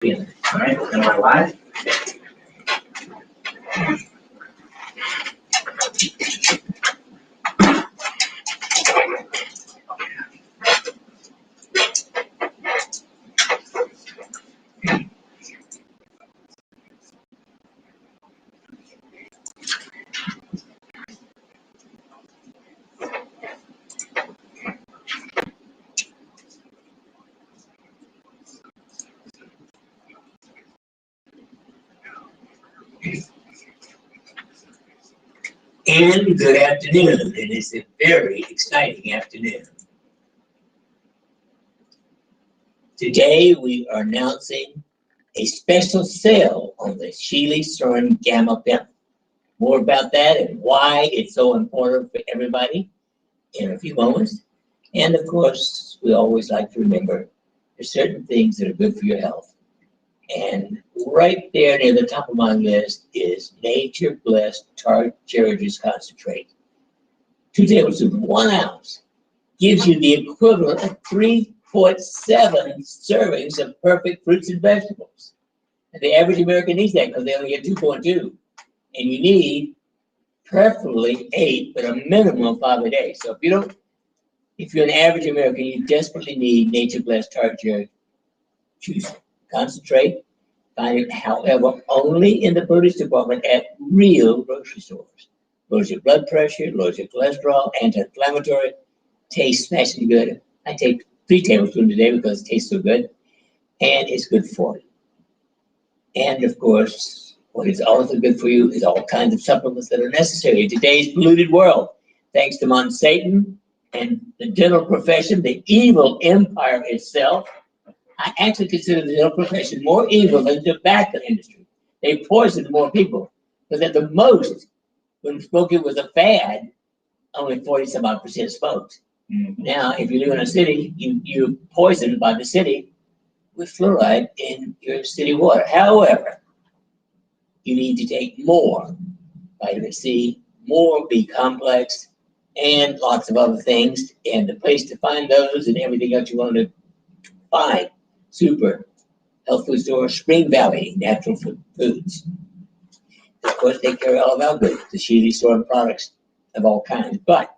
All right, am I live? And good afternoon, and it's a very exciting afternoon. Today we are announcing a special sale on the Shealy-Sorin Gamma PEMF. More about that and why it's so important for everybody in a few moments. And of course, we always like to remember there's certain things that are good for your health. And right there near the top of my list is Nature Blessed Tart Cherry Juice Concentrate. 2 tablespoons, 1 ounce, gives you the equivalent of 3.7 servings of perfect fruits and vegetables. And the average American needs that because they only get 2.2. And you need preferably 8, but a minimum of 5 a day. So if you're an average American, you desperately need Nature Blessed Tart Cherry Juice Concentrate. Find it, however, only in the produce department at real grocery stores. Lowers your blood pressure, lowers your cholesterol, anti-inflammatory, tastes smashing good. I take 3 tablespoons a day because it tastes so good, and it's good for you. And of course, what is also good for you is all kinds of supplements that are necessary in today's polluted world. Thanks to Monsanto and the dental profession, the evil empire itself. I actually consider the dental profession more evil than the tobacco industry. They poisoned more people. Because at the most, when smoking was a fad, only 40-some-odd% smoked. Now, if you live in a city, you're poisoned by the city with fluoride in your city water. However, you need to take more vitamin C, more B complex, and lots of other things. And the place to find those and everything else you want to find, super health food store, Spring Valley Natural Foods. Of course, they carry all of our goods, the Shealy-Sorin products of all kinds. But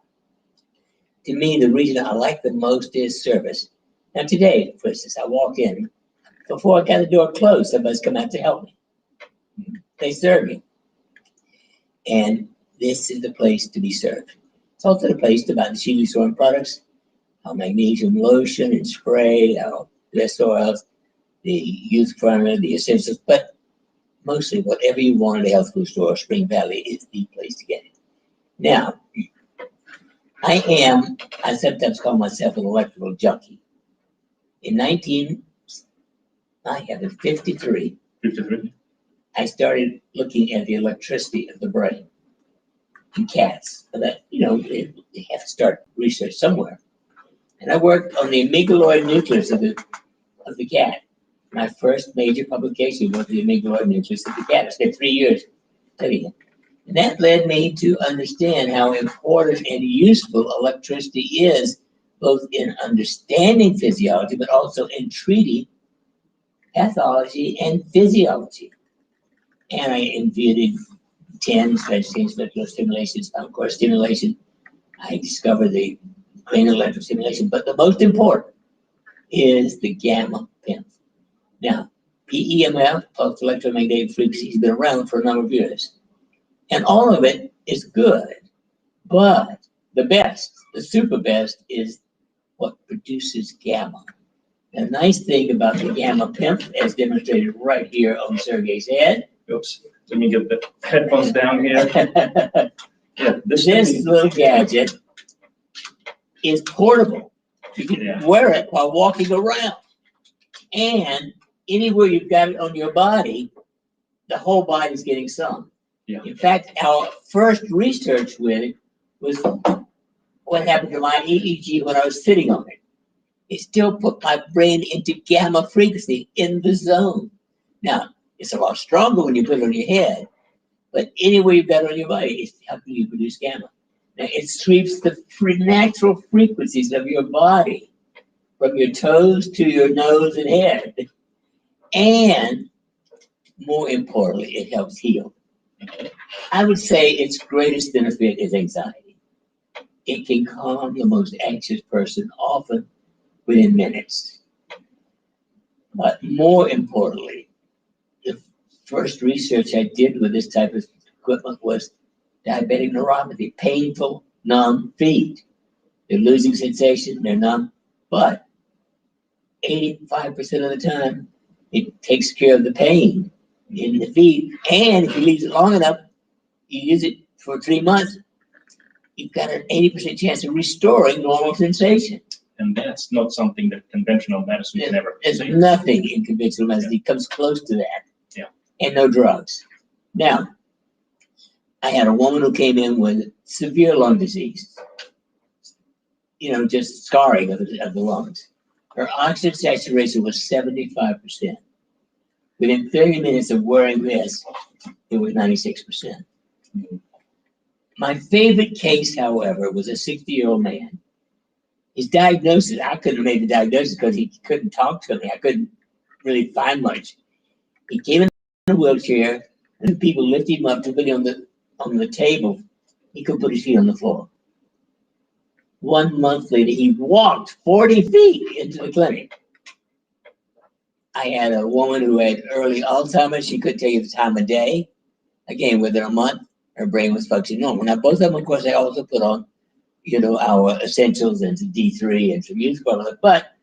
to me, the reason I like the most is service. Now today, for instance, I walk in, before I got the door closed, somebody's come out to help me. They serve me. And this is the place to be served. It's also the place to buy the Shealy-Sorin products, our magnesium lotion and spray, our less oils, the youth primer, the essentials, but mostly whatever you want at a health food store, Spring Valley is the place to get it. Now, I sometimes call myself an electrical junkie. In 53, I started looking at the electricity of the brain in cats. But you have to start research somewhere. And I worked on the amygdaloid nucleus of the cat. My first major publication was the amygdaloid nucleus of the cat. I spent 3 years studying it. And that led me to understand how important and useful electricity is, both in understanding physiology, but also in treating pathology and physiology. And I invented 10 stretch-change electrical stimulation, spinal cord stimulation. I discovered the cranial electrical stimulation, but the most important is the gamma PEMF. Now, PEMF, pulse electromagnetic frequency, has been around for a number of years. And all of it is good, but the best, the super best, is what produces gamma. The nice thing about the gamma PEMF, as demonstrated right here on Sergey's head. Oops, let me get the headphones down here. Yeah, this little gadget is portable. You can wear it while walking around. And anywhere you've got it on your body, the whole body's getting some. Yeah. In fact, our first research with it was what happened to my EEG when I was sitting on it. It still put my brain into gamma frequency in the zone. Now, it's a lot stronger when you put it on your head, but anywhere you've got it on your body, it's helping you produce gamma. Now, it sweeps the natural frequencies of your body from your toes to your nose and head. And more importantly, it helps heal. I would say its greatest benefit is anxiety. It can calm the most anxious person, often within minutes. But more importantly, the first research I did with this type of equipment was diabetic neuropathy, painful, numb feet. They're losing sensation, they're numb, but 85% of the time, it takes care of the pain in the feet. And if you leave it long enough, you use it for 3 months, you've got an 80% chance of restoring normal sensation. And that's not something that conventional medicine can ever There's say. nothing in conventional medicine that comes close to that. Yeah. And no drugs. Now, I had a woman who came in with severe lung disease. You know, just scarring of the lungs. Her oxygen saturation was 75%. Within 30 minutes of wearing this, it was 96%. My favorite case, however, was a 60-year-old man. His diagnosis, I couldn't have made the diagnosis because he couldn't talk to me. I couldn't really find much. He came in a wheelchair, and the people lifted him up to put him on the table. He could put his feet on the floor. 1 month later, he walked 40 feet into the clinic. I had a woman who had early Alzheimer's. She couldn't tell you the time of day. Again, within a month, her brain was functioning normal. Now, both of them, of course, they also put on, you know, our essentials and some D3 and some musical, but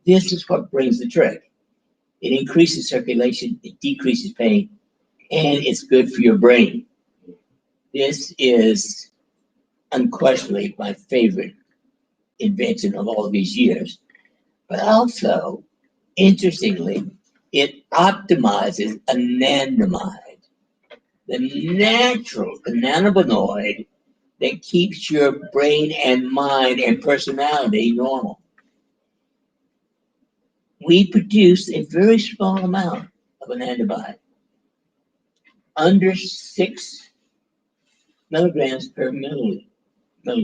this is what brings the trick. It increases circulation, it decreases pain, and it's good for your brain. This is unquestionably my favorite invention of all these years. But also, interestingly, it optimizes anandamide, the natural cannabinoid that keeps your brain and mind and personality normal. We produce a very small amount of anandamide, under 6 milligrams per milliliter. I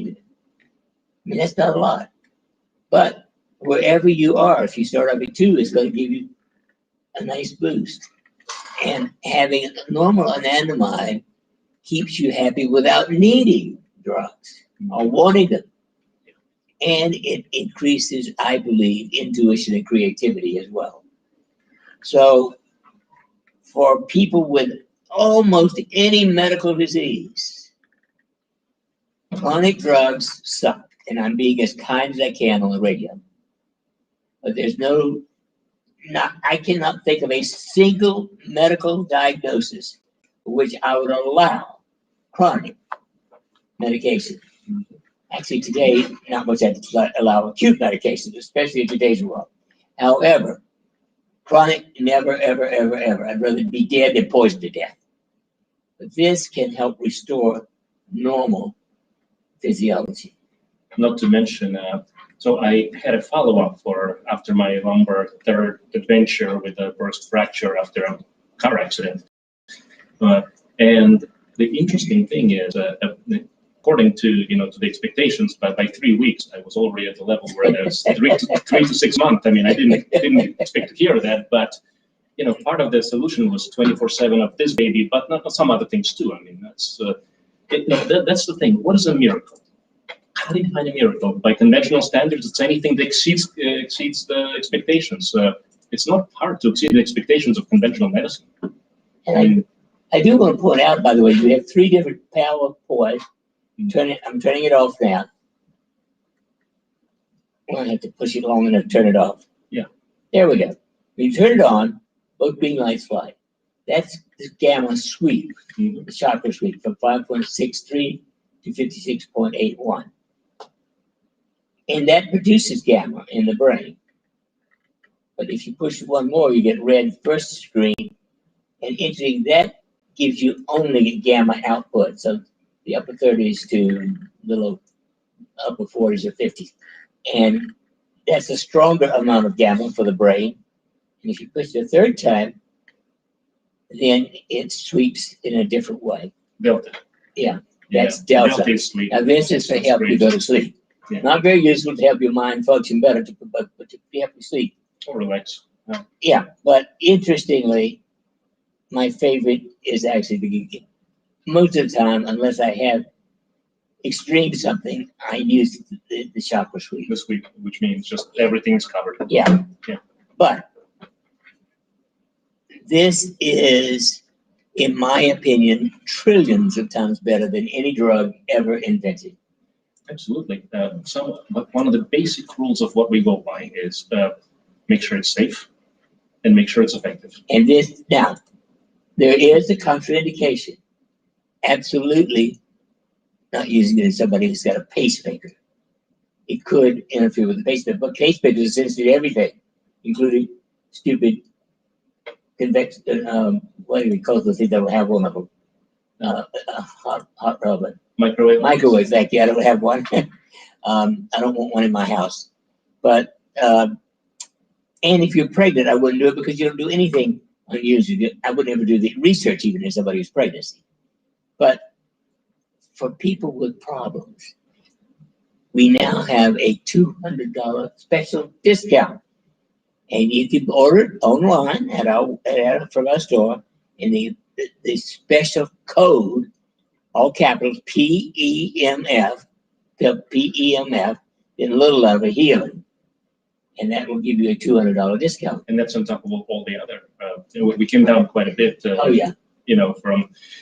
mean, that's not a lot. But wherever you are, if you start off at 2, it's going to give you a nice boost. And having normal anandamide keeps you happy without needing drugs or wanting them. And it increases, I believe, intuition and creativity as well. So for people with almost any medical disease, chronic drugs suck. And I'm being as kind as I can on the radio. But there's I cannot think of a single medical diagnosis for which I would allow chronic medication. Actually, today, not much I allow acute medications, especially in today's world. However, chronic, never, ever, ever, ever. I'd rather be dead than poisoned to death. But this can help restore normal physiology. Not to mention, so I had a follow-up after my lumbar third adventure with a burst fracture after a car accident. And the interesting thing is, according to to the expectations, by 3 weeks I was already at the level where there's 3 to 6 months. I mean, I didn't expect to hear that, but part of the solution was 24/7 of this baby, but not some other things too. I mean, that's the thing. What is a miracle? How do you define a miracle? By conventional standards, it's anything that exceeds the expectations. It's not hard to exceed the expectations of conventional medicine. And I do want to point out, by the way, we have 3 different power poise. I'm turning it off now. I'm going to have to push it long enough to turn it off. Yeah. There we go. When you turn it on, both beam lights fly. That's the gamma sweep, the chakra sweep, from 5.63 to 56.81. And that produces gamma in the brain. But if you push one more, you get red first screen. And interesting, that gives you only gamma output. So the upper 30s to little upper 40s or 50s. And that's a stronger amount of gamma for the brain. And if you push the 3rd time, then it sweeps in a different way. Delta. Yeah, that's delta. Delta is sleep. Now this is to help you go to sleep. Yeah. Not very useful to help your mind function better, but to help you sleep. Or relax. Yeah, but interestingly, my favorite is actually the most of the time, unless I have extreme something, I use the chakra sweep. The sweep, which means just everything's covered. Yeah. Yeah. But this is, in my opinion, trillions of times better than any drug ever invented. Absolutely. But one of the basic rules of what we go by is make sure it's safe and make sure it's effective. And this, now, there is a contraindication. Absolutely not using it in somebody who's got a pacemaker. It could interfere with the pacemaker, but pacemakers are sensitive to everything, including stupid convection, what do we call those things that will have one of them? Hot oven. Microwave. Microwave, thank you. I don't have one. I don't want one in my house. But, and if you're pregnant, I wouldn't do it because you don't do anything unusual. I would never do the research even in somebody's pregnancy. But for people with problems, we now have a $200 special discount. And you can order it online from our store, and the special code, all capitals, PEMF, PEMF, in a little letter, healing. And that will give you a $200 discount. And that's on top of all the other. We came down quite a bit. Oh, yeah.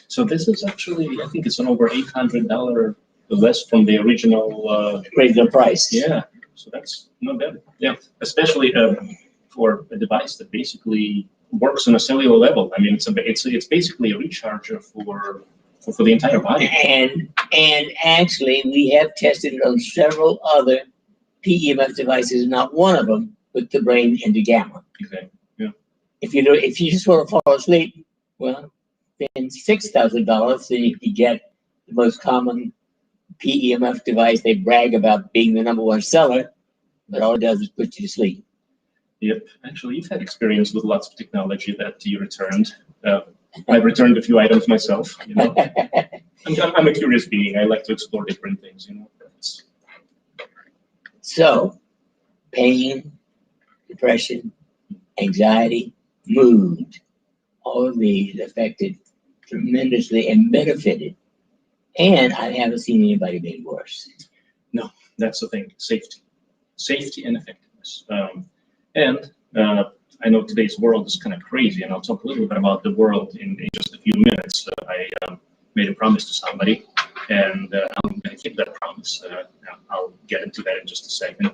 So this is actually, I think it's an over $800 less from the original price. Yeah, so that's not bad. Yeah, especially for a device that basically works on a cellular level. I mean, it's basically a recharger for the entire body. And actually, we have tested it on several other PEMF devices. Not one of them put the brain into gamma. Okay. Yeah. If you just want to fall asleep, well, then $6,000, then you can get the most common PEMF device. They brag about being the #1 seller, but all it does is put you to sleep. Yep. Actually, you've had experience with lots of technology that you returned. I've returned a few items myself. I'm a curious being. I like to explore different things. So, pain, depression, anxiety, mood, all of these affected tremendously and benefited. And I haven't seen anybody made worse. No, that's the thing. Safety and effectiveness. I know today's world is kind of crazy, and I'll talk a little bit about the world in just a few minutes. I made a promise to somebody, and I'm going to keep that promise. I'll get into that in just a second.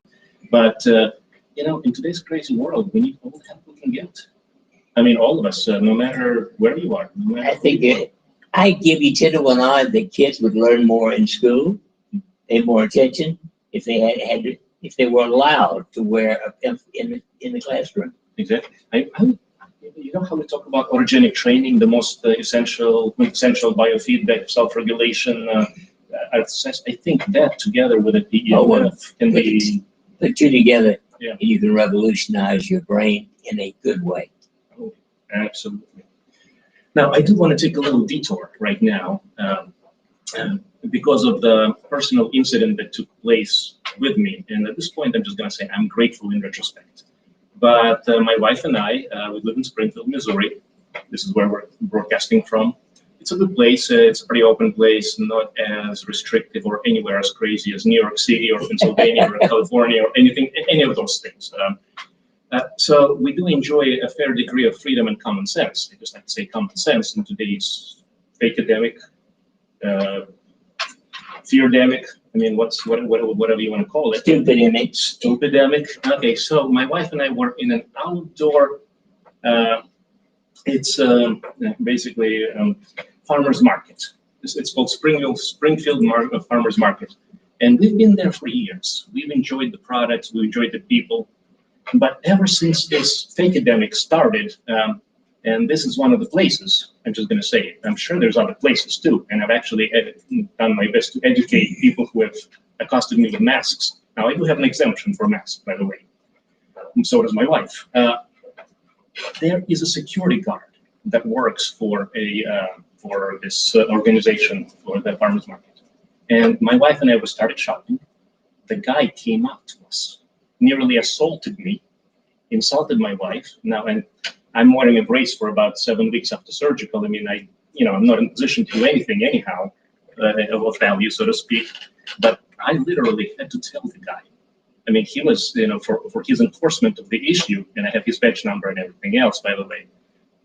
But, in today's crazy world, we need all the help we can get. I mean, all of us, no matter where you are. I think I give you 10 to 1 odds that kids would learn more in school, pay more attention, if they if they were allowed to wear a PEMF in the classroom. Exactly. You know how we talk about orogenic training, the most essential biofeedback, self-regulation. I think that together with a PEMF can be put two together. Yeah. And you can revolutionize your brain in a good way. Oh, absolutely. Now, I do want to take a little detour right now because of the personal incident that took place with me. And at this point, I'm just going to say I'm grateful in retrospect. But my wife and I, we live in Springfield, Missouri. This is where we're broadcasting from. It's a good place. It's a pretty open place, not as restrictive or anywhere as crazy as New York City or Pennsylvania or California or any of those things. So we do enjoy a fair degree of freedom and common sense. I just like to say common sense in today's fake-ademic, fear-demic. I mean, whatever you want to call it. Stupidemic. Okay, so my wife and I were in an outdoor. It's basically farmers market. It's called Springfield Farmers Market, and we've been there for years. We've enjoyed the products. We enjoyed the people. But ever since this fake-ademic started, and this is one of the places, I'm just going to say it. I'm sure there's other places too, and I've actually done my best to educate people who have accosted me with masks. Now, I do have an exemption for masks, by the way, and so does my wife. There is a security guard that works for this organization, for the farmers market. And my wife and I started shopping. The guy came up to us, nearly assaulted me, insulted my wife. Now, and I'm wearing a brace for about 7 weeks after surgical. I mean, I'm not in a position to do anything anyhow, of value, so to speak. But I literally had to tell the guy. I mean, he was, for his enforcement of the issue, and I have his badge number and everything else, by the way.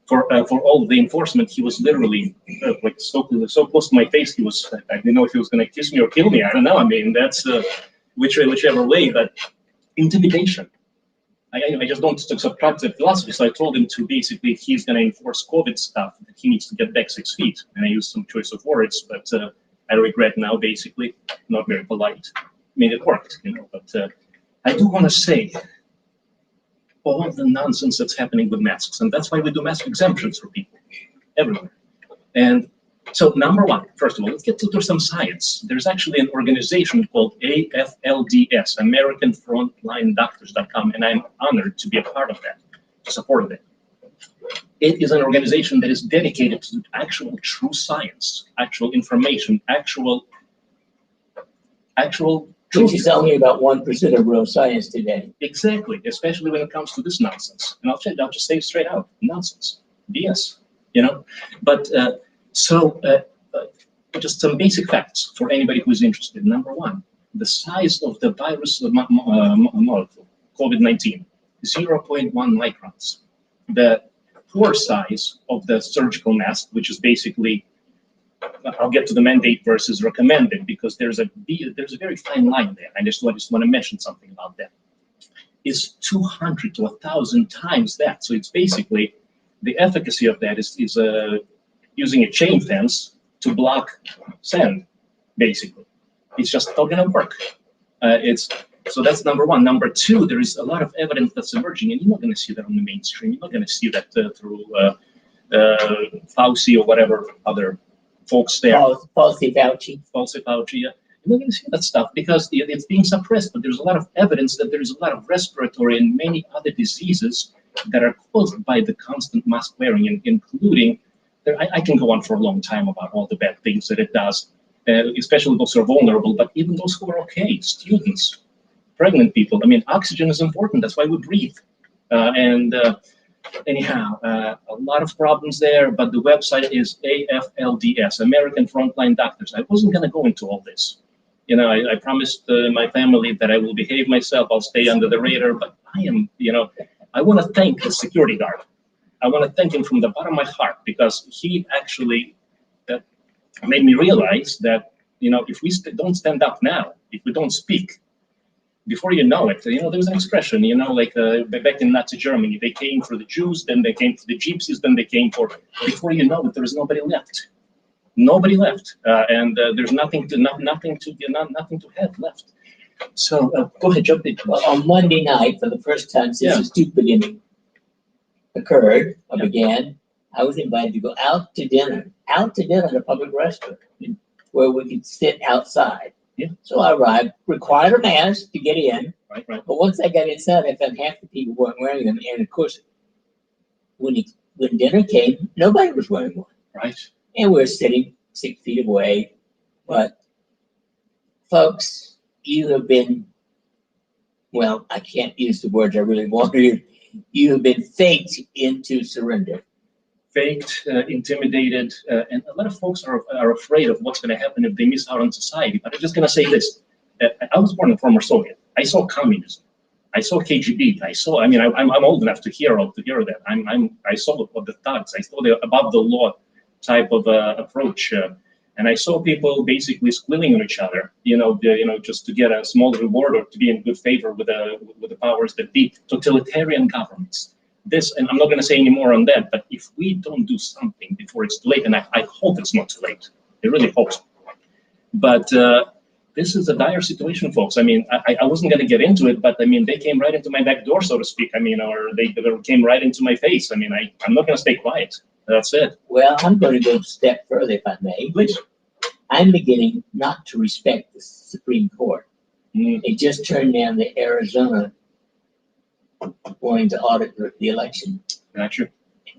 For all the enforcement, he was literally like so close to my face. He was, I didn't know if he was going to kiss me or kill me. I don't know. I mean, that's whichever way. But intimidation. I just don't subscribe to the philosophy. So I told him to basically, if he's going to enforce COVID stuff, that he needs to get back 6 feet. And I used some choice of words, but I regret now, basically, not very polite. I mean, it worked, but I do want to say all of the nonsense that's happening with masks, and that's why we do mask exemptions for people everywhere. And so, number one, first of all, let's get to some science. There's actually an organization called AFLDS, AmericanFrontlineDoctors.com, and I'm honored to be a part of that, to support that. It is an organization that is dedicated to actual true science, actual information, actual Which is only about 1% of real science today. Exactly, especially when it comes to this nonsense. And I'll just say it straight out, nonsense, BS, But just some basic facts for anybody who is interested. Number one, the size of the virus molecule, COVID-19, 0.1 microns. The pore size of the surgical mask, which is basically, I'll get to the mandate versus recommended, because there's a very fine line there. I just want to mention something about that. Is 200 to 1,000 times that. So it's basically, the efficacy of that is using a chain fence to block sand, basically. It's just not going to work. So that's number one. Number two, there is a lot of evidence that's emerging, and you're not going to see that on the mainstream. You're not going to see that through Fauci or whatever other folks there. Fauci, Fauci, yeah. You're not going to see that stuff because it's being suppressed, but there's a lot of evidence that there's a lot of respiratory and many other diseases that are caused by the constant mask wearing, including, I can go on for a long time about all the bad things that it does, especially those who are vulnerable, but even those who are okay, students, pregnant people. I mean, oxygen is important. That's why we breathe. Anyhow, a lot of problems there, but the website is AFLDS, American Frontline Doctors. I wasn't going to go into all this. I promised my family that I will behave myself. I'll stay under the radar, but I want to thank the security guard. I want to thank him from the bottom of my heart, because he actually made me realize that, if we don't stand up now, if we don't speak, before you know it, there's an expression, back in Nazi Germany, they came for the Jews, then they came for the Gypsies, then they came for, before you know it, there is nobody left. Nobody left, and there's nothing to have left. So go ahead, jump in. Well, on Monday night, for the first time since the stupid occurred or began, I was invited to go out to dinner at a public restaurant where we could sit outside. Yeah. So I arrived, required a mask to get in. Right. But once I got inside, I found half the people weren't wearing them. And of course, when dinner came, nobody was wearing one. Right. And we're sitting 6 feet away. But folks, you have been, well, I can't use the words I really want to use. You have been faked into surrender. Faked, intimidated, and a lot of folks are afraid of what's going to happen if they miss out on society. But I'm just going to say this. I was born in former Soviet. I saw communism. I saw KGB. I'm old enough to hear that. I saw the thugs. I saw the above the law type of approach. And I saw people basically squealing on each other, just to get a small reward or to be in good favor with the powers that be. Totalitarian governments. And I'm not going to say any more on that, but if we don't do something before it's too late, and I hope it's not too late, I really hope so. But this is a dire situation, folks. I mean, I wasn't going to get into it, but I mean, they came right into my back door, so to speak. I mean, or they came right into my face. I mean, I'm not going to stay quiet. That's it. Well, I'm going to go a step further, if I may. Please. I'm beginning not to respect the Supreme Court. They just turned down the Arizona wanting to audit the election. Gotcha.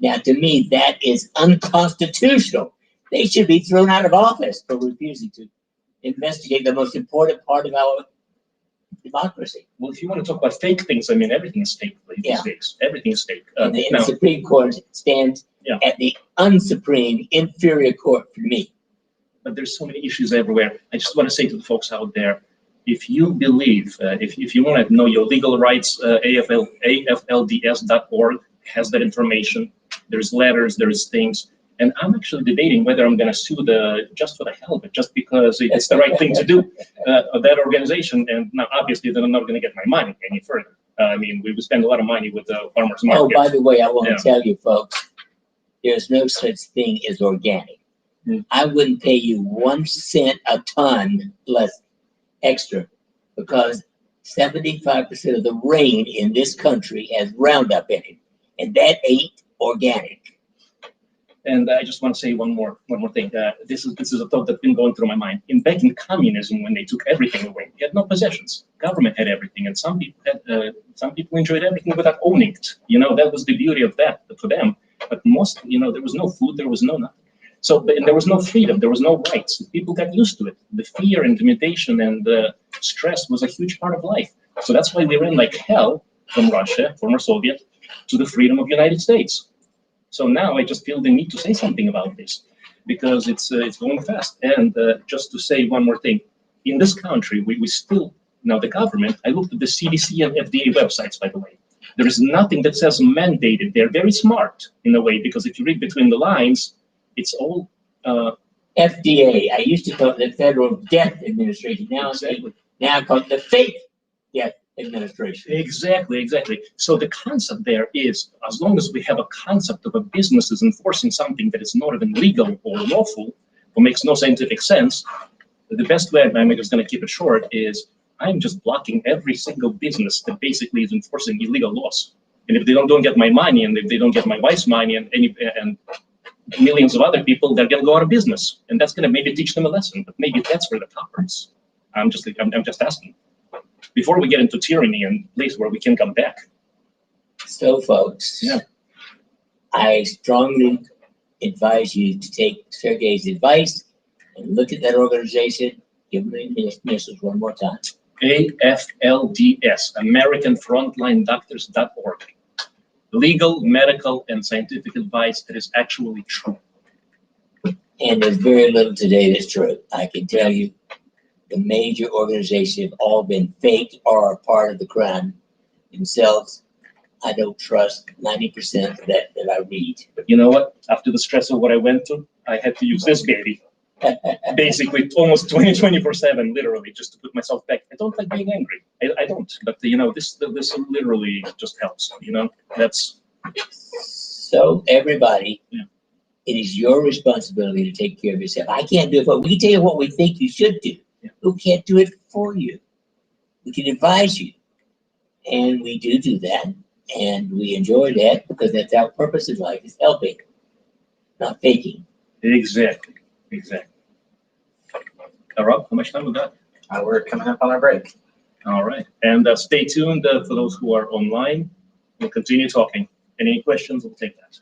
Now, to me, that is unconstitutional. They should be thrown out of office for refusing to investigate the most important part of our democracy. Well, if you want to talk about fake things, I mean, everything is fake these days. Everything is fake. And the Now, Supreme Court stands at the unsupreme inferior court for me. but there's so many issues everywhere. I just want to say to the folks out there, if you believe, if you want to know your legal rights, AFLDS.org has that information. There's letters, there's things. And I'm actually debating whether I'm going to sue just for the hell of it, just because it's the right thing to do, that organization. And now, obviously, they're not going to get my money any further. I mean, we spend a lot of money with the farmers market. Oh, by the way, I want to tell you, folks, there's no such thing as organic. I wouldn't pay you 1 cent a ton less extra, because 75% of the rain in this country has Roundup in it, and that ain't organic. And I just want to say one more thing. This is a thought that's been going through my mind. Back in communism, when they took everything away, you had no possessions. Government had everything, and some people enjoyed everything without owning it. You know, that was the beauty of that for them. But most, you know, there was no food, there was no nothing. So, and there was no freedom, there was no rights. People got used to it. The fear, intimidation, and the stress was a huge part of life. So that's why we ran like hell from Russia, former Soviet, to the freedom of the United States. So now I just feel the need to say something about this, because it's going fast. And just to say one more thing, in this country, we still, now the government, I looked at the CDC and FDA websites, by the way. There is nothing that says mandated. They're very smart in a way, because if you read between the lines, it's all FDA. I used to call it the Federal Death Administration. Now I call it the Fake Death Administration. Exactly. So the concept there is, as long as we have a concept of a business is enforcing something that is not even legal or lawful, or makes no scientific sense, the best way, I'm just going to keep it short, is I'm just blocking every single business that basically is enforcing illegal laws. And if they don't get my money, and if they don't get my wife's money, and millions of other people, they're going to go out of business, and that's going to maybe teach them a lesson. But maybe that's where the top is. I'm just asking, before we get into tyranny and place where we can come back. So, folks, I strongly advise you to take Sergey's advice and look at that organization. Give them the initials one more time. AFLDS, AmericanFrontlineDoctors.org. Legal, medical, and scientific advice that is actually true. And there's very little today that's true. I can tell you, the major organizations have all been faked or are part of the crime themselves. I don't trust 90% of that I read. But you know what? After the stress of what I went through, I had to use this baby. Basically, almost 24/7, literally, just to put myself back. I don't like being angry. I don't. But you know, this literally just helps. You know, that's. So everybody, it is your responsibility to take care of yourself. I can't do it, but we can tell you what we think you should do. Who can't do it for you? We can advise you, and we do that, and we enjoy that, because that's our purpose in life, is helping, not faking. Exactly. Rob, how much time we got? We're coming up on our break. All right, and stay tuned for those who are online. We'll continue talking. Any questions? We'll take that.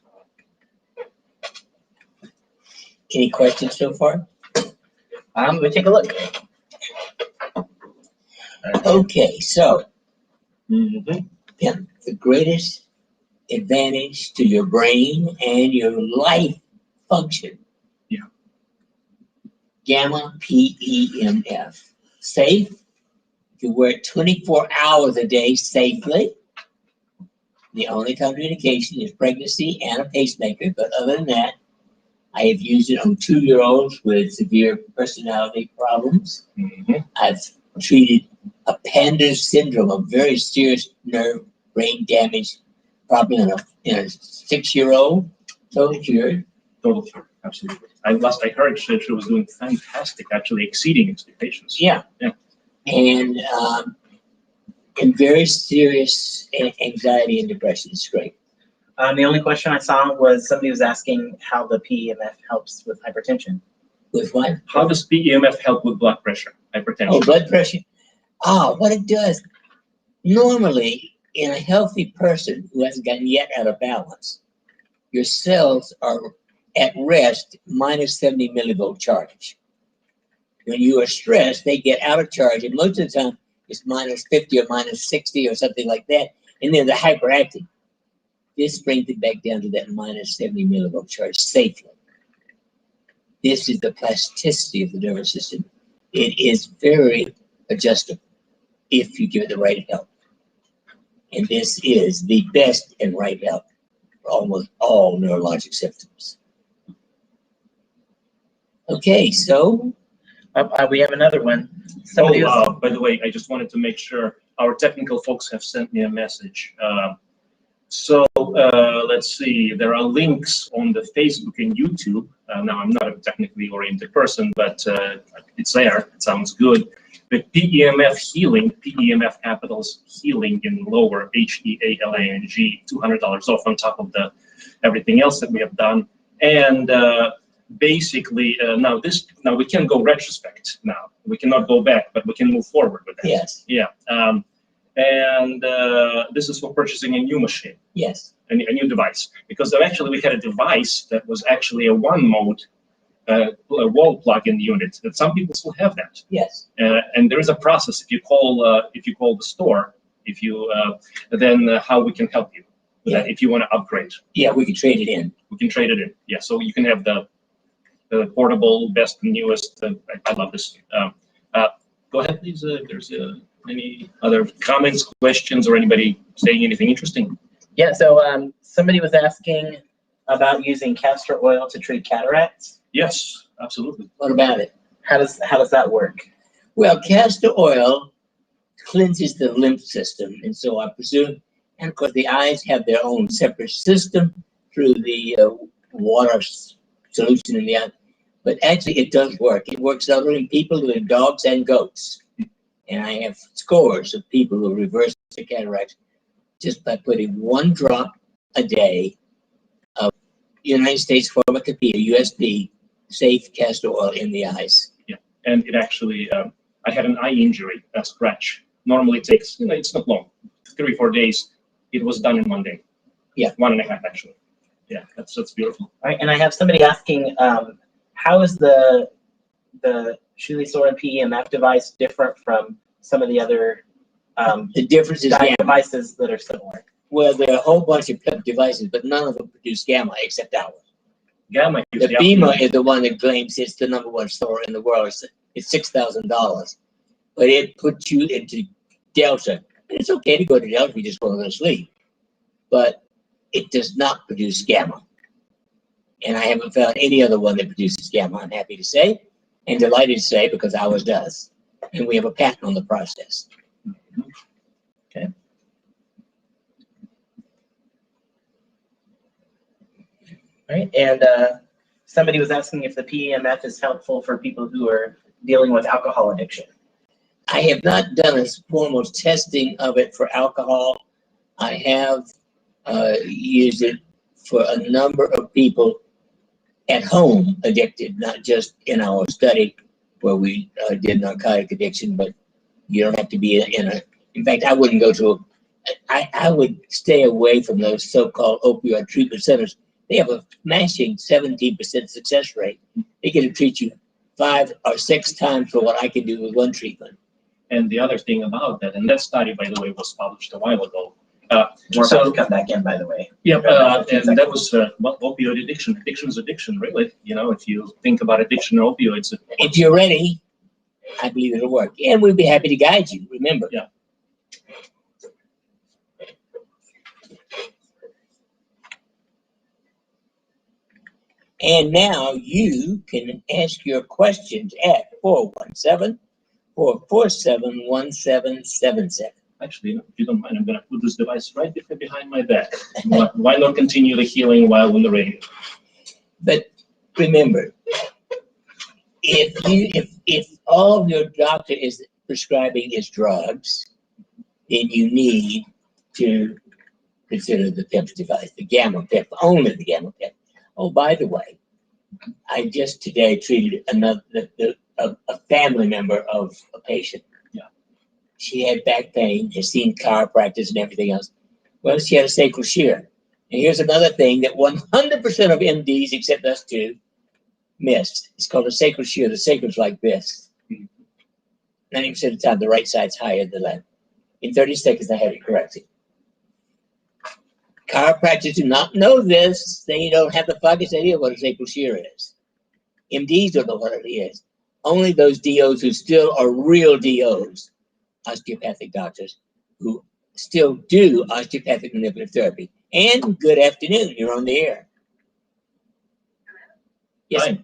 Any questions so far? We'll take a look. Okay, so the greatest advantage to your brain and your life function. Gamma PEMF. Safe. You wear it 24 hours a day safely. The only contraindication is pregnancy and a pacemaker, but other than that, I have used it on 2-year-olds with severe personality problems. I've treated a panda syndrome, a very serious nerve brain damage, probably in a 6-year-old. Total cured. Total cure, absolutely. I heard she was doing fantastic, actually exceeding expectations. Yeah. And very serious anxiety and depression. It's great. The only question I saw was somebody was asking how the PEMF helps with hypertension. With what? How does PEMF help with blood pressure, hypertension? Oh, blood pressure. What it does, normally in a healthy person who hasn't gotten yet out of balance, your cells are at rest minus 70 millivolt charge. When you are stressed, they get out of charge, and most of the time is minus 50 or minus 60 or something like that, and then they're hyperactive. This brings it back down to that minus 70 millivolt charge safely. This is the plasticity of the nervous system. It is very adjustable if you give it the right help. And this is the best and right help for almost all neurologic symptoms. Okay, so we have another one. By the way, I just wanted to make sure our technical folks have sent me a message. Let's see, there are links on the Facebook and YouTube. Now, I'm not a technically oriented person, but it's there. It sounds good. But PEMF Healing, PEMF capitals Healing in lower, HEALANG, $200 off on top of everything else that we have done. And basically, now we can go retrospect now. We cannot go back, but we can move forward with that. yes, Yeah. This is for purchasing a new machine. yes, A new device, because actually we had a device that was actually a one-mode wall plug-in unit. That some people still have that. yes. And there is a process. If you call the store, then how we can help you with that if you want to upgrade. Yeah, we can trade it in. We can trade it in. Yeah, so you can have the portable, best, newest. I love this. Go ahead, please. There's any other comments, questions, or anybody saying anything interesting? Yeah, so somebody was asking about using castor oil to treat cataracts. Yes, absolutely. What about it? How does that work? Well, castor oil cleanses the lymph system, and so I presume, and of course the eyes have their own separate system through the water solution in the eye, but actually it does work. It works not only in people, but in dogs and goats. And I have scores of people who reverse the cataracts just by putting 1 drop a day of United States Pharmacopoeia, USP, safe castor oil in the eyes. Yeah, and it actually, I had an eye injury, a scratch. Normally it takes, it's not long, 3 or 4 days. It was done in 1 day. Yeah. 1.5 actually. Yeah, that's beautiful. All right, and I have somebody asking, how is the Shealy-Sorin PEMF device different from some of the other The difference is gamma. devices that are similar? Well, there are a whole bunch of PEMF devices, but none of them produce gamma except ours. Gamma. The BEMA is the one that claims it's the #1 store in the world. It's $6,000, but it puts you into delta. And it's okay to go to delta if you just want to go to sleep, but it does not produce gamma. And I haven't found any other one that produces gamma, I'm happy to say, and delighted to say, because ours does. And we have a patent on the process. Okay. All right, and somebody was asking if the PEMF is helpful for people who are dealing with alcohol addiction. I have not done a formal testing of it for alcohol. I have used it for a number of people at home addicted, not just in our study where we did narcotic addiction, but you don't have to be in fact, I wouldn't go to I would stay away from those so-called opioid treatment centers. They have a smashing 17% success rate. They get to treat you 5 or 6 times for what I can do with 1 treatment. And the other thing about that, and that study, by the way, was published a while ago. We're about to come back in, by the way. Yeah, and that was opioid addiction. Addiction is addiction, really. If you think about addiction or opioids. If you're ready, I believe it'll work. And we'd be happy to guide you, remember. Yeah. And now you can ask your questions at 417-447-1777. Actually, if you don't mind, I'm going to put this device right behind my back. Why not continue the healing while on the radio? But remember, if all your doctor is prescribing is drugs, then you need to consider the PEMF device, the gamma PEMF, only the gamma PEMF. Oh, by the way, I just today treated a family member of a patient. Yeah. She had back pain, has seen chiropractors and everything else. Well, she had a sacral shear. And here's another thing that 100% of MDs, except us two, missed. It's called a sacral shear. The sacral's like this. 90% of the time, the right side's higher than the left. In 30 seconds, I have it corrected. Chiropractors do not know this. They don't have the foggiest idea what a sacral shear is. MDs don't know what it is. Only those DOs who still are real DOs, osteopathic doctors, who still do osteopathic manipulative therapy. And good afternoon, you're on the air. Yes. Hi.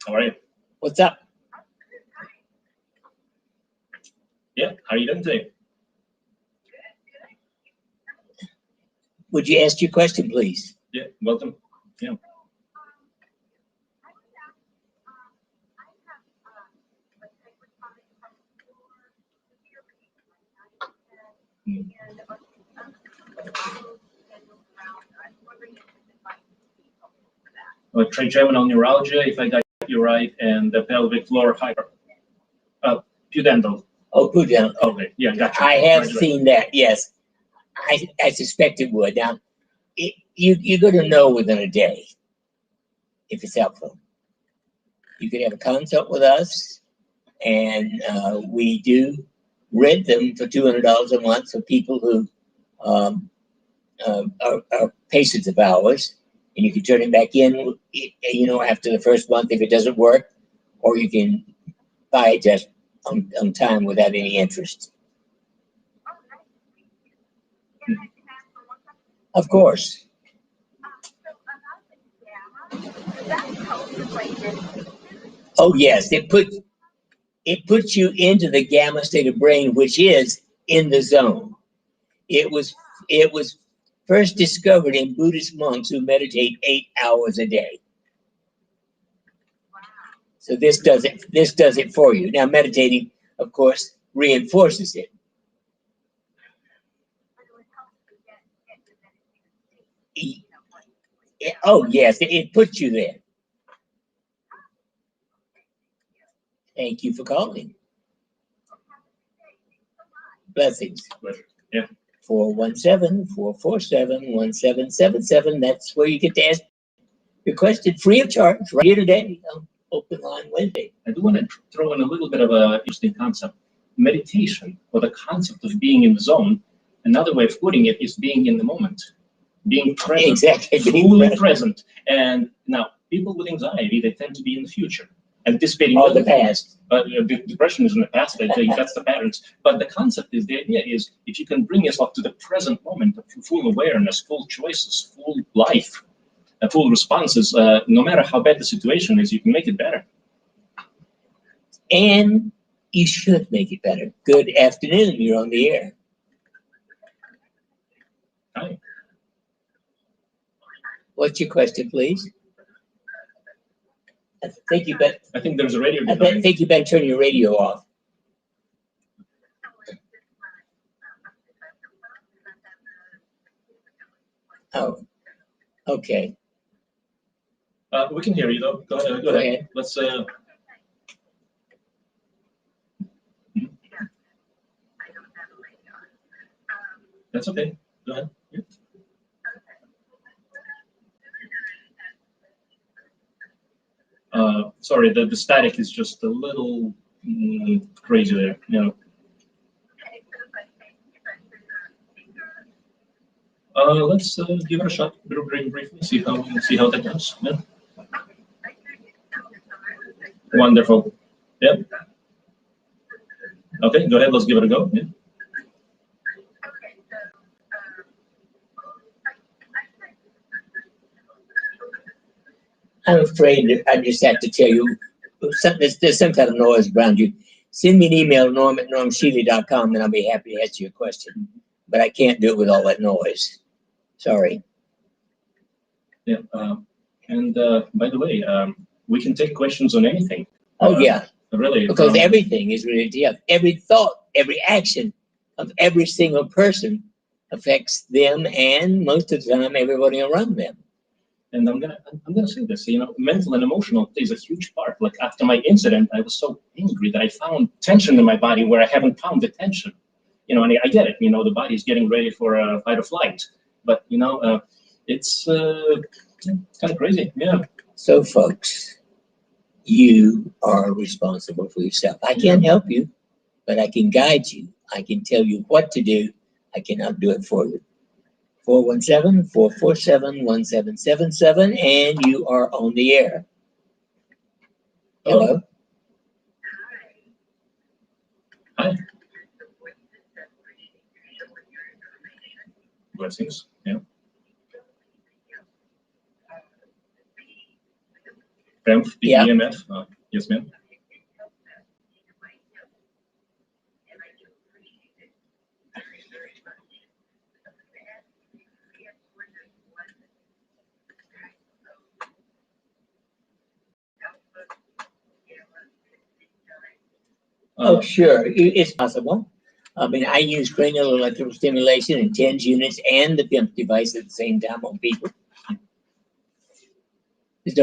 How are you? What's up? Yeah, how are you doing today? Would you ask your question, please? Yeah, welcome. Yeah. Trigeminal neuralgia, if I got you right, and the pelvic floor pudendal. Oh, pudendal. Okay, yeah, gotcha. I have Right. seen that, yes. I suspect it would. Now, you're going to know within a day if it's helpful. You could have a consult with us, and we do rent them for $200 a month for people who are patients of ours, and you can turn it back in, you know, after the first month if it doesn't work, or you can buy it just on time without any interest. Of course. Oh yes, it puts you into the gamma state of brain, which is in the zone. It was first discovered in Buddhist monks who meditate 8 hours a day. So this does it for you. Now meditating, of course, reinforces it. Oh yes, it puts you there. Thank you for calling. Blessings. Yeah. 417-447-1777. That's where you get to ask your question free of charge right here today on Open Line Wednesday. I do want to throw in a little bit of an interesting concept. Meditation, or the concept of being in the zone, another way of putting it is being in the moment, being present, Exactly. fully present. And now, people with anxiety, they tend to be in the future, anticipating Or the past. Depression is in the past. I think that's the patterns. But the concept is, the idea is, if you can bring yourself to the present moment, full awareness, full choices, full life, full responses, no matter how bad the situation is, you can make it better. And you should make it better. Good afternoon. You're on the air. Hi. What's your question, please? I think there's a radio. I think you better turn your radio off. Oh, okay. We can hear you though. Go ahead. Let's. That's okay. Go ahead. Yeah. Sorry, the static is just a little crazy there. You know. Let's give it a shot very briefly. See how that goes. Yeah. Wonderful. Yep. Okay, go ahead. Let's give it a go. Yeah. I'm afraid I just have to tell you, there's some kind of noise around you. Send me an email, norm@normshealy.com, and I'll be happy to answer your question. But I can't do it with all that noise. Sorry. Yeah. And by the way, we can take questions on anything. Oh, yeah. Really. Because everything is related to health. Every thought, every action of every single person affects them, and most of the time, everybody around them. And I'm gonna say this, you know, mental and emotional plays a huge part. Like after my incident, I was so angry that I found tension in my body where I haven't found the tension. You know, and I get it. You know, the body's getting ready for a fight or flight. But you know, it's kind of crazy. Yeah. So, folks, you are responsible for yourself. I can't help you, but I can guide you. I can tell you what to do. I cannot do it for you. 417-447-1777, and you are on the air. Hello? Hi. Blessings. Yeah. PEMF, Yeah. PEMF. Yes, ma'am. Oh, sure, it's possible. I mean, I use cranial electrical stimulation in TENS units and the PEMF device at the same time on people. There's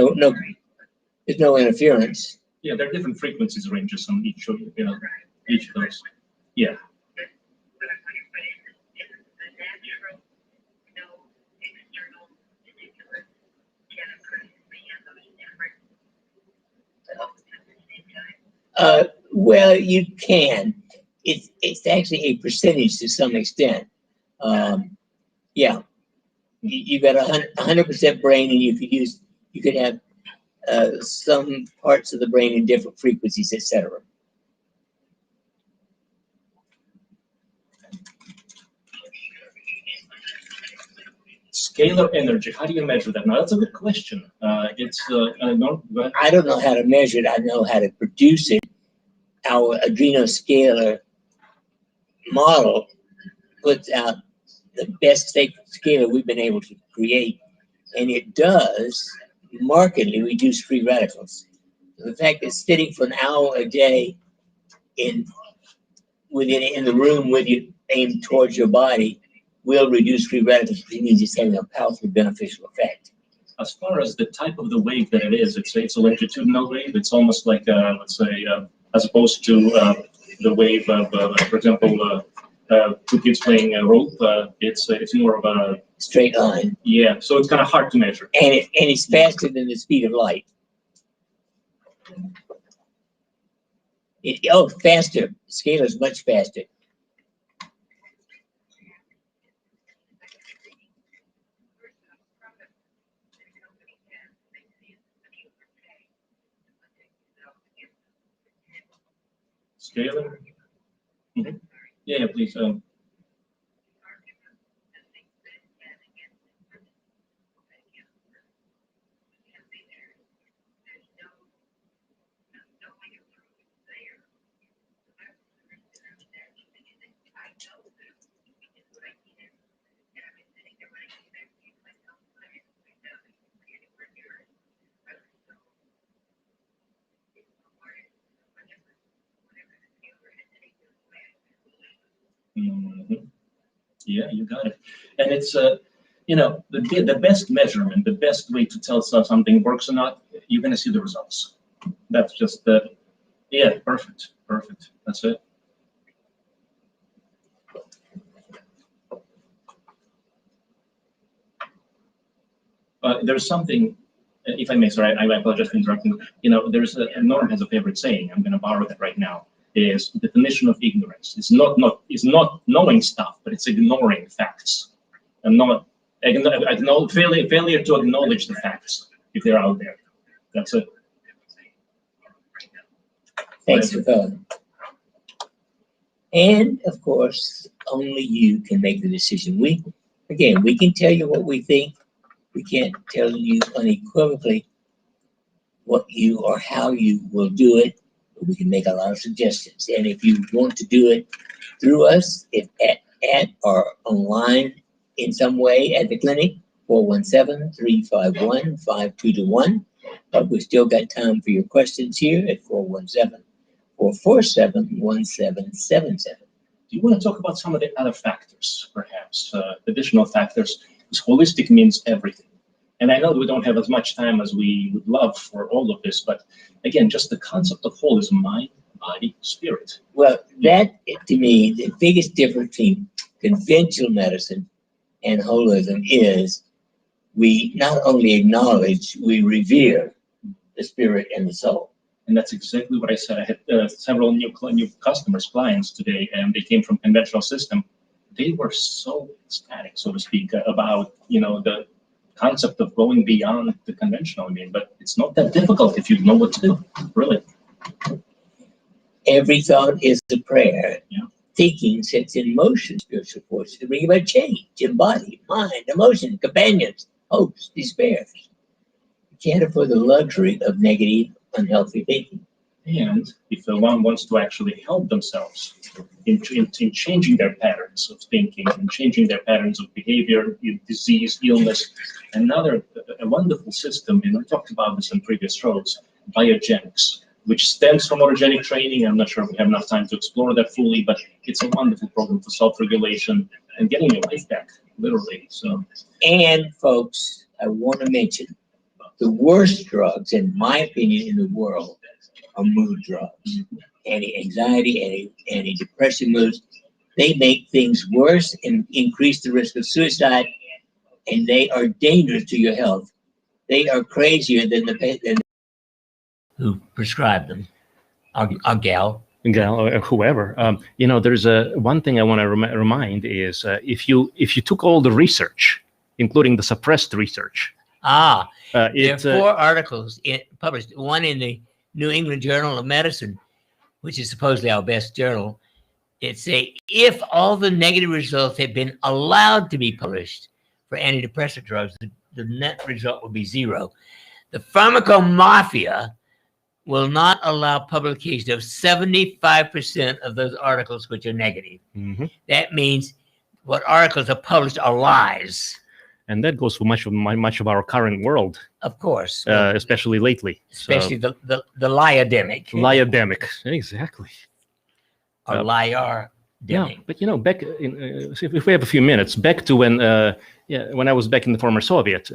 no interference. Yeah, there are different frequencies ranges on each of each of those. Yeah. Well, you can. It's actually a percentage to some extent. Yeah, you got 100% brain, and you could have some parts of the brain in different frequencies, etc. Scalar energy. How do you measure that? Now that's a good question. I don't know how to measure it. I know how to produce it. Our adrenoscalar model puts out the best scalar we've been able to create, and it does markedly reduce free radicals. The fact that sitting for an hour a day in the room with you aimed towards your body will reduce free radicals, which means it's having a powerful beneficial effect. As far as the type of the wave that it is, it's a longitudinal wave. It's almost like let's say, as opposed to the wave of, for example, two kids playing a rope. It's more of a straight line. Yeah, so it's kind of hard to measure. And it's faster than the speed of light. Faster. Scalar is much faster. Scalar? Mm-hmm. Yeah, please. Mm-hmm. Yeah, you got it. And it's the best measurement, the best way to tell if something works or not, you're going to see the results. That's just yeah, perfect. That's it. There's something, if I may, sorry, I apologize for interrupting. There's Norm has a favorite saying. I'm going to borrow it right now. Is definition of ignorance. It's not knowing stuff, but it's ignoring facts, and not failure to acknowledge the facts if they're out there. That's it. Thanks for coming. And of course, only you can make the decision. We can tell you what we think. We can't tell you unequivocally what you or how you will do it. But we can make a lot of suggestions. And if you want to do it through us, if at or online in some way at the clinic, 417-351-5221. But we still got time for your questions here at 417-447-1777. Do you want to talk about some of the other factors, perhaps, additional factors? Because holistic means everything. And I know we don't have as much time as we would love for all of this, but again, just the concept of whole is mind, body, spirit. Well, that, to me, the biggest difference between conventional medicine and holism is we not only acknowledge, we revere the spirit and the soul. And that's exactly what I said. I had several new customers, clients today, and they came from conventional system. They were so ecstatic, so to speak, about the concept of going beyond the conventional. I mean, but it's not that difficult if you know what to do, really. Every thought is a prayer. Yeah. Thinking sets in motion spiritual forces to bring about change in body, mind, emotion, companions, hopes, despairs. You can't afford the luxury of negative, unhealthy thinking. And if one wants to actually help themselves in changing their patterns of thinking and changing their patterns of behavior, disease, illness, a wonderful system, and we talked about this in previous shows, biogenics, which stems from autogenic training. I'm not sure if we have enough time to explore that fully, but it's a wonderful program for self-regulation and getting your life back, literally. So, and folks, I want to mention the worst drugs, in my opinion, in the world are mood drugs. Anti-anxiety, anti-depressant moods. They make things worse and increase the risk of suicide, and they are dangerous to your health. They are crazier than the who prescribe them. A gal or whoever. There's one thing I want to remind is if you took all the research, including the suppressed research. There are 4 articles published, one in the New England Journal of Medicine, which is supposedly our best journal. It say if all the negative results had been allowed to be published for antidepressant drugs, the net result would be 0. The pharmacomafia will not allow publication of 75% of those articles which are negative. Mm-hmm. That means what articles are published are lies. And that goes for much of our current world. Of course. Especially lately. Especially the liademic. Liademic, exactly. Or liar. Yeah, but back if we have a few minutes, back to when I was back in the former Soviet,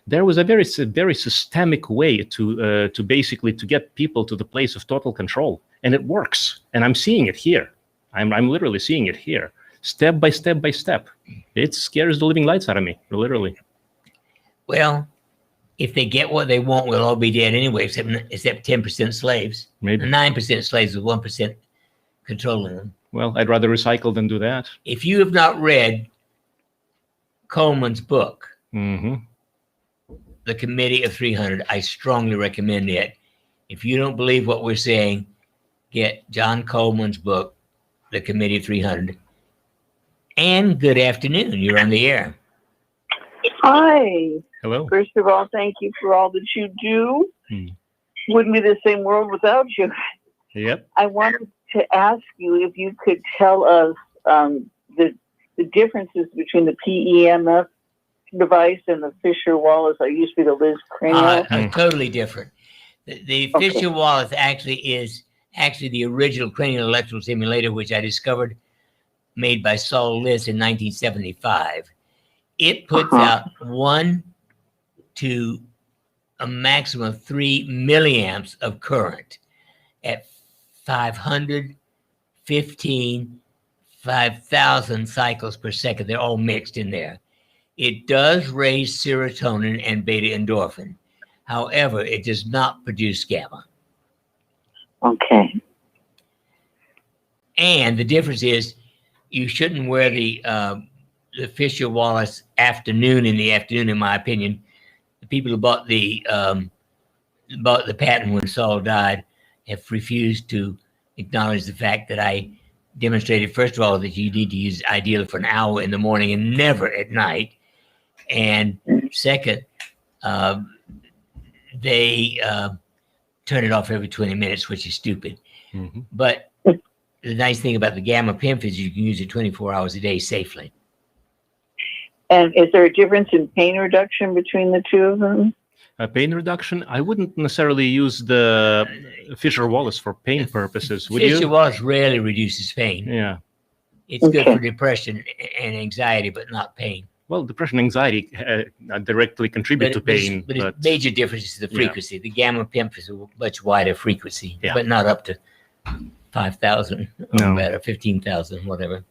there was a very systemic way to basically to get people to the place of total control, and it works. And I'm seeing it here. I'm literally seeing it here, step by step by step. It scares the living lights out of me, literally. Well, if they get what they want, we'll all be dead anyway, except 10% slaves. Maybe 9% slaves with 1% controlling them. Well, I'd rather recycle than do that. If you have not read Coleman's book, mm-hmm. The Committee of 300, I strongly recommend it. If you don't believe what we're saying, get John Coleman's book, The Committee of 300. And good afternoon. You're on the air. Hi. Hello. First of all, thank you for all that you do. Wouldn't be the same world without you. Yep. I wanted to ask you if you could tell us the differences between the PEMF device and the Fisher-Wallace. I used to be the Liz cranial. Totally different. The Fisher-Wallace is actually the original cranial electrical stimulator, which I discovered, made by Saul Liz in 1975. It puts out 1 to a maximum of 3 milliamps of current at 500, 15, 5,000 cycles per second. They're all mixed in there. It does raise serotonin and beta endorphin. However, it does not produce gamma. Okay. And the difference is you shouldn't wear the Fisher-Wallace afternoon in the afternoon, in my opinion. The people who bought the patent when Saul died have refused to acknowledge the fact that I demonstrated, first of all, that you need to use it ideally for an hour in the morning and never at night. And second, they turn it off every 20 minutes, which is stupid. Mm-hmm. But the nice thing about the gamma PEMF is you can use it 24 hours a day safely. And is there a difference in pain reduction between the two of them? Pain reduction, I wouldn't necessarily use the Fisher-Wallace for pain purposes, would you? Fisher-Wallace rarely reduces pain. Yeah. It's good for depression and anxiety, but not pain. Well, depression and anxiety directly contribute to pain. But its major difference is the frequency. Yeah. The gamma PEMF is a much wider frequency, but not up to 5,000 or better, 15,000, whatever.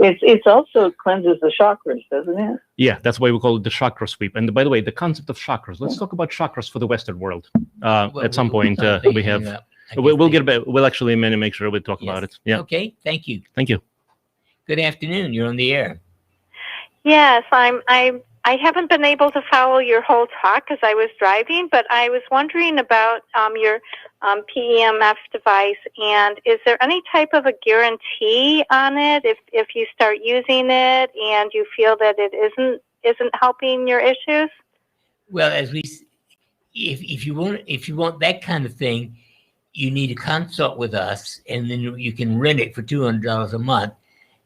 It's also cleanses the chakras, doesn't it? Yeah, that's why we call it the chakra sweep. And by the way, the concept of chakras. Let's talk about chakras for the Western world. At some point, we have. We'll get back. We'll actually make sure we talk about it. Yeah. Okay. Thank you. Thank you. Good afternoon. You're on the air. Yes, I haven't been able to follow your whole talk because I was driving, but I was wondering about your PEMF device, and is there any type of a guarantee on it if you start using it and you feel that it isn't helping your issues? Well, if you want that kind of thing, you need to consult with us, and then you can rent it for $200 a month.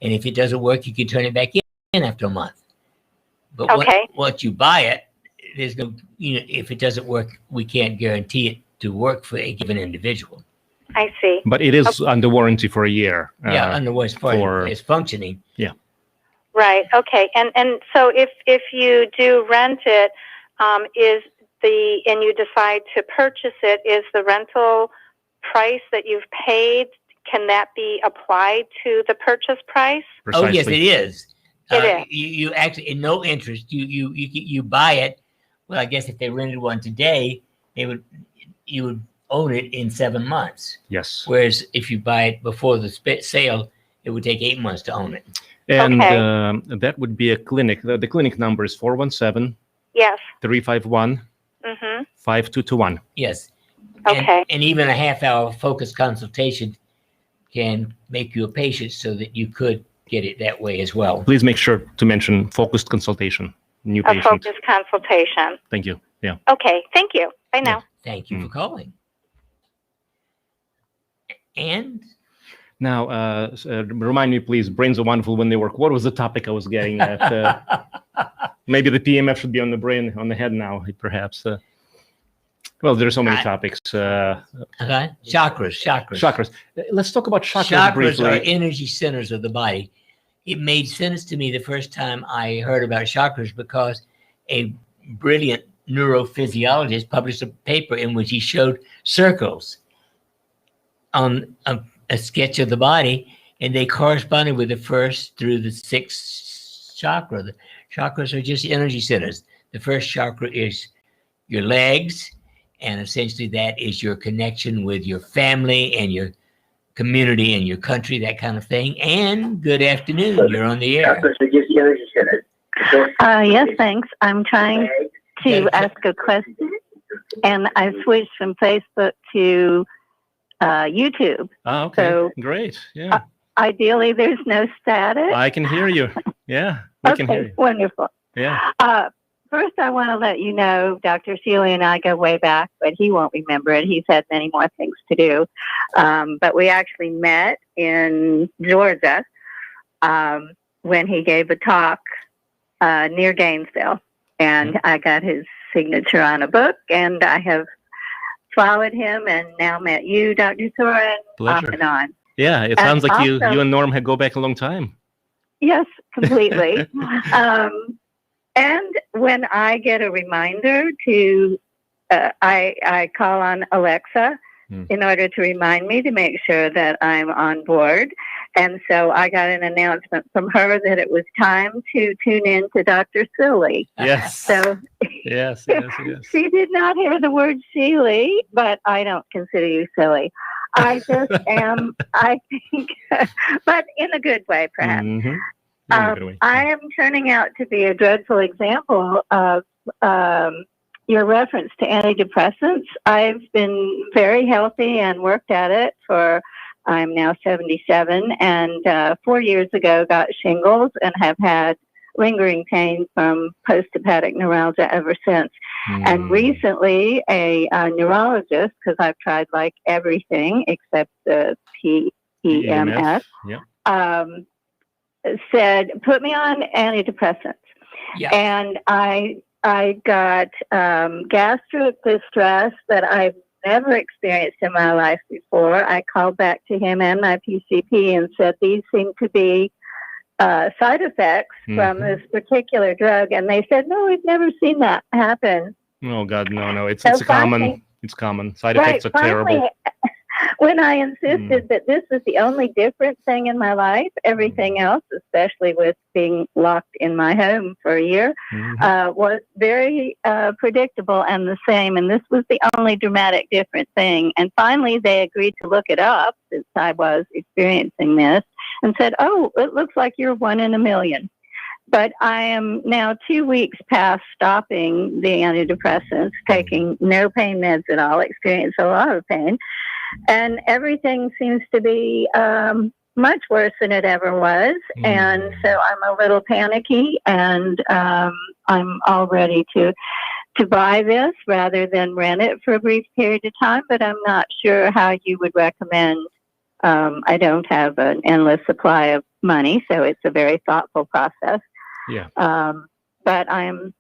And if it doesn't work, you can turn it back in after a month. But once you buy it, there's no, if it doesn't work, we can't guarantee it to work for a given individual. I see. But it is under warranty for a year. Under warranty for it's functioning. Yeah. Right. Okay. And so if you do rent it, and you decide to purchase it, is the rental price that you've paid, can that be applied to the purchase price? Precisely. Oh, yes, it is. It is. You actually, in no interest, you buy it. Well, I guess if they rented one today, you would own it in 7 months. Yes. Whereas if you buy it before the sale, it would take 8 months to own it. And that would be a clinic. The clinic number is 417. Yes. 351. 5221. Yes. Okay. And even a half-hour focused consultation can make you a patient so that you could get it that way as well. Please make sure to mention focused consultation. New A patient. focused consultation. Thank you. Yeah. Okay. Thank you. Bye now. Thank you for calling. And now, remind me, please. Brains are wonderful when they work. What was the topic I was getting at? Maybe the PMF should be on the brain, on the head now, perhaps. Well, there are so many topics. Chakras. Let's talk about chakras briefly. Chakras are energy centers of the body. It made sense to me the first time I heard about chakras because a brilliant neurophysiologist published a paper in which he showed circles on a sketch of the body, and they corresponded with the first through the sixth chakra. The chakras are just energy centers. The first chakra is your legs, and essentially that is your connection with your family and your community and your country, that kind of thing. And good afternoon, you're on the air. Yes, thanks. I'm trying to ask a question, and I switched from Facebook to YouTube. Okay, so, great. Yeah. Ideally, there's no static. I can hear you. Yeah, we can hear you. Wonderful. Yeah. First, I want to let you know, Dr. Shealy and I go way back, but he won't remember it. He's had many more things to do. But we actually met in Georgia when he gave a talk near Gainesville. And I got his signature on a book, and I have followed him and now met you, Dr. Sorin, off and on. Yeah, it sounds like you and Norm had go back a long time. Yes, completely. And when I get a reminder to, I call on Alexa in order to remind me to make sure that I'm on board. And so I got an announcement from her that it was time to tune in to Dr. Silly. Yes. So yes. She did not hear the word Shealy, but I don't consider you silly. I just am, I think, but in a good way, perhaps. Mm-hmm. I am turning out to be a dreadful example of your reference to antidepressants. I've been very healthy and worked at it for, I'm now 77, and 4 years ago got shingles and have had lingering pain from post-hepatic neuralgia ever since. And recently, a neurologist, because I've tried like everything except the PEMF, said, put me on antidepressants. Yeah. And I got gastric distress that I've never experienced in my life before. I called back to him and my PCP and said, these seem to be side effects from this particular drug. And they said, no, we've never seen that happen. Oh, God, no. It's common. It's common. Side effects are terrible. when I insisted that this was the only different thing in my life, everything else, especially with being locked in my home for a year, was very predictable and the same. And this was the only dramatic different thing. And finally, they agreed to look it up since I was experiencing this and said, oh, it looks like you're 1 in a million. But I am now 2 weeks past stopping the antidepressants, taking no pain meds at all, experience a lot of pain. And everything seems to be much worse than it ever was. And so I'm a little panicky, and I'm all ready to buy this rather than rent it for a brief period of time. But I'm not sure how you would recommend. I don't have an endless supply of money, so it's a very thoughtful process. Yeah. But I'm,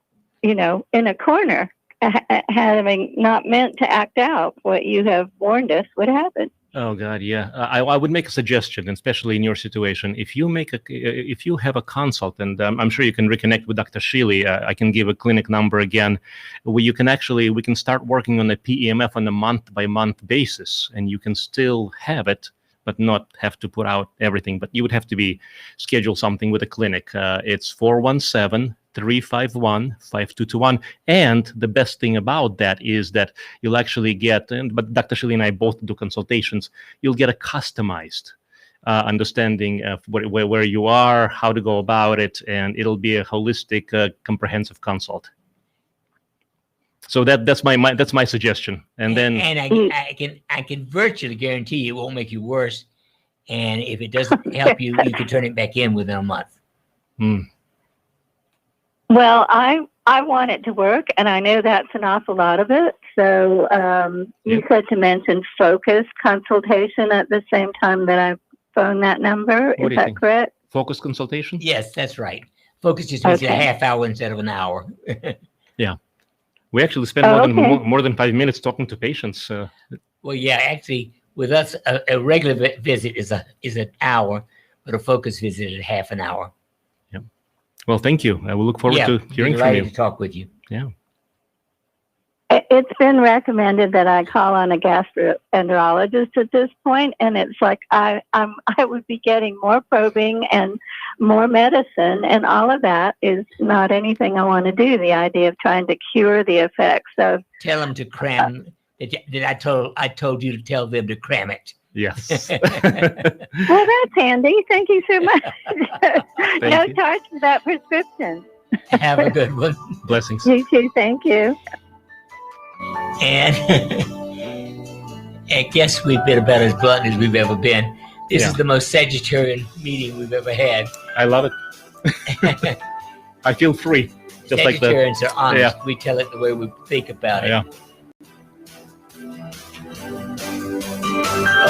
in a corner, having not meant to act out what you have warned us would happen. Oh God, yeah. I would make a suggestion, especially in your situation. If you have a consult, and I'm sure you can reconnect with Dr. Shealy. I can give a clinic number again, where we can start working on the PEMF on a month-by-month basis, and you can still have it, but not have to put out everything. But you would have to schedule something with a clinic. It's 417-351-5221. And the best thing about that is that you'll actually get, but Dr. Shealy and I both do consultations, you'll get a customized understanding of where you are, how to go about it, and it'll be a holistic, comprehensive consult. So that's my suggestion. And then I can virtually guarantee you it won't make you worse. And if it doesn't help you, you can turn it back in within a month. Well, I want it to work, and I know that's an awful lot of it. So you said to mention focus consultation at the same time that I phone that number. Is that correct? Focus consultation? Yes, that's right. Focus just means a half hour instead of an hour. Yeah. We actually spend more than 5 minutes talking to patients. Well, yeah, actually, with us, a regular visit is an hour, but a focus visit is half an hour. Yeah. Well, thank you. I will look forward to hearing from you. To talk with you. Yeah. It's been recommended that I call on a gastroenterologist at this point, and it's like I would be getting more probing and more medicine, and all of that is not anything I want to do. The idea of trying to cure the effects of tell them to cram. I told you to tell them to cram it. Yes. Well, that's handy. Thank you so much. No charge for that prescription. Have a good one. Blessings. You too. Thank you. And I guess we've been about as blunt as we've ever been. This is the most Sagittarian meeting we've ever had. I love it. I feel free. Just Sagittarians are honest. Yeah. We tell it the way we think about it. Yeah.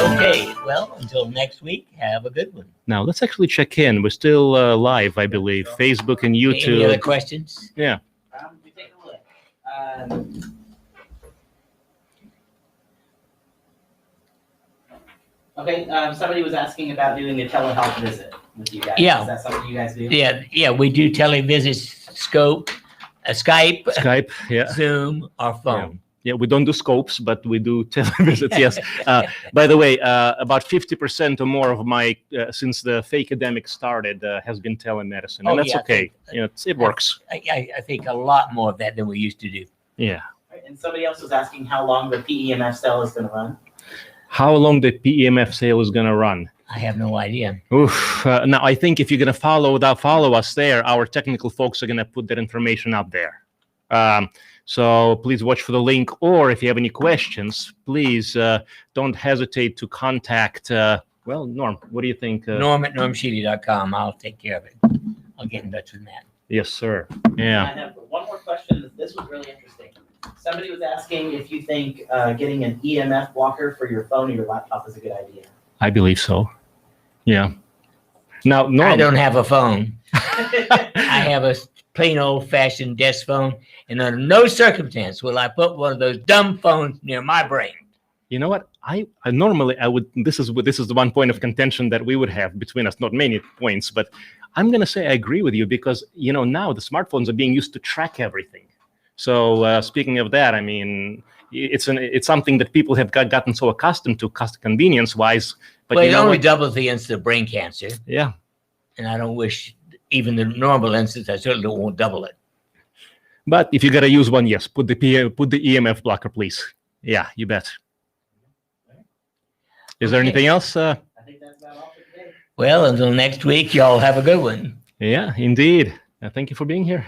Okay, well, until next week, have a good one. Now, let's actually check in. We're still live, I believe. Facebook and YouTube. Any other questions? Yeah. We take a look. Okay, somebody was asking about doing a telehealth visit with you guys. Yeah. Is that something you guys do? Yeah, we do televisits, Skype, yeah. Zoom, or phone. Yeah, we don't do scopes, but we do televisits, yes. By the way, about 50% or more of my, since the fake epidemic started, has been telemedicine, and that's okay. It works. I think a lot more of that than we used to do. Yeah. And somebody else was asking how long the PEMF sale is going to run. How long the PEMF sale is going to run? I have no idea. Oof. Now, I think if you're going to follow us there, our technical folks are going to put that information up there. So please watch for the link, or if you have any questions, please don't hesitate to contact, Norm, what do you think? Norm at normshealy.com. I'll take care of it. I'll get in touch with Matt. Yes, sir. Yeah. I have one more question. This was really interesting. Somebody was asking if you think getting an EMF blocker for your phone or your laptop is a good idea. I believe so. Yeah. Now, Norm. I don't have a phone. I have a plain old-fashioned desk phone, and under no circumstance will I put one of those dumb phones near my brain. You know what? I normally would. This is the one point of contention that we would have between us. Not many points, but I'm going to say I agree with you because now the smartphones are being used to track everything. So speaking of that, I mean, it's something that people have gotten so accustomed to, convenience-wise. But Well, you it know only what? doubles the incidence of brain cancer, Yeah. and I don't wish even the normal incidence, I certainly won't double it. But if you gotta use one, yes, put the EMF blocker, please. Yeah, you bet. Is there Okay. anything else? I think that's about all for today. Well, until next week, y'all have a good one. Yeah, indeed. Thank you for being here.